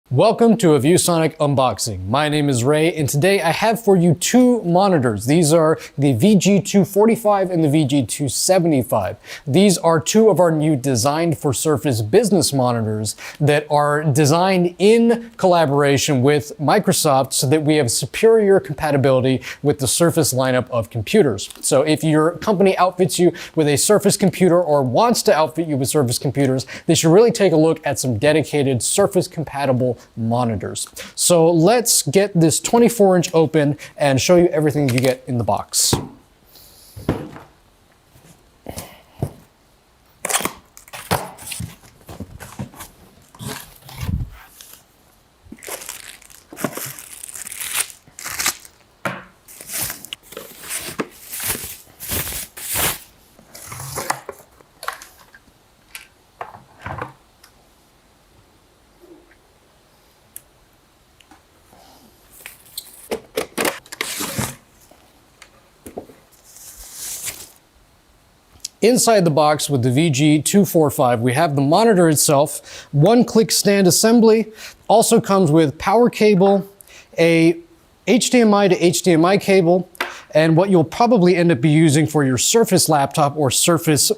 Welcome to a ViewSonic unboxing. My name is Ray, and today I have for you two monitors. These are the VG245 and the VG275. These are two of our new designed for Surface business monitors that are designed in collaboration with Microsoft so that we have superior compatibility with the Surface lineup of computers. So if your company outfits you with a Surface computer or wants to outfit you with Surface computers, they should really take a look at some dedicated Surface compatible monitors. So let's get this 24-inch open and show you everything you get in the box. Inside the box with the VG245, we have the monitor itself, one-click stand assembly, also comes with power cable, a HDMI to HDMI cable, and what you'll probably end up using for your Surface laptop or Surface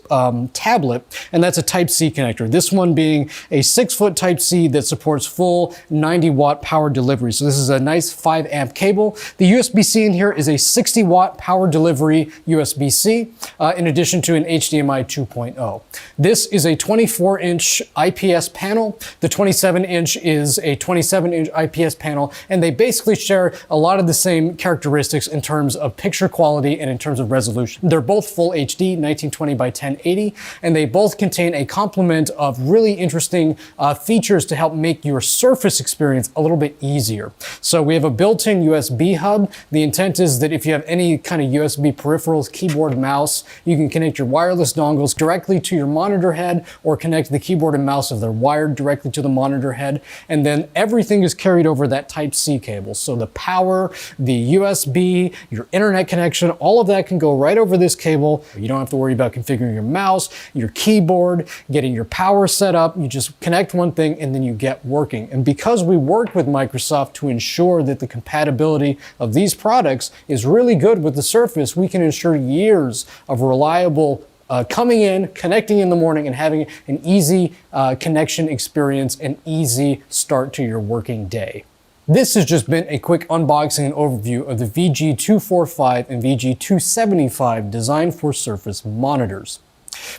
tablet, and that's a Type-C connector. This one being a 6-foot Type-C that supports full 90-watt power delivery. So this is a nice 5-amp cable. The USB-C in here is a 60-watt power delivery USB-C, in addition to an HDMI 2.0. This is a 24-inch IPS panel. The 27-inch is a 27-inch IPS panel, and they basically share a lot of the same characteristics in terms of picture quality and in terms of resolution. They're both full HD, 1920 by 1080, and they both contain a complement of really interesting features to help make your Surface experience a little bit easier. So we have a built-in USB hub. The intent is that if you have any kind of USB peripherals, keyboard, mouse, you can connect your wireless dongles directly to your monitor head or connect the keyboard and mouse if they're wired directly to the monitor head. And then everything is carried over that Type-C cable. So the power, the USB, your internet connection, all of that can go right over this cable. You don't have to worry about configuring your mouse, your keyboard, getting your power set up. You just connect one thing and then you get working. And because we worked with Microsoft to ensure that the compatibility of these products is really good with the Surface, we can ensure years of reliable coming in, connecting in the morning, and having an easy connection experience and easy start to your working day. This has just been a quick unboxing and overview of the VG245 and VG275 designed for Surface monitors.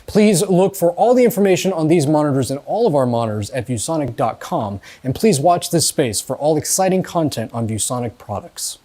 Please look for all the information on these monitors and all of our monitors at ViewSonic.com, and please watch this space for all exciting content on ViewSonic products.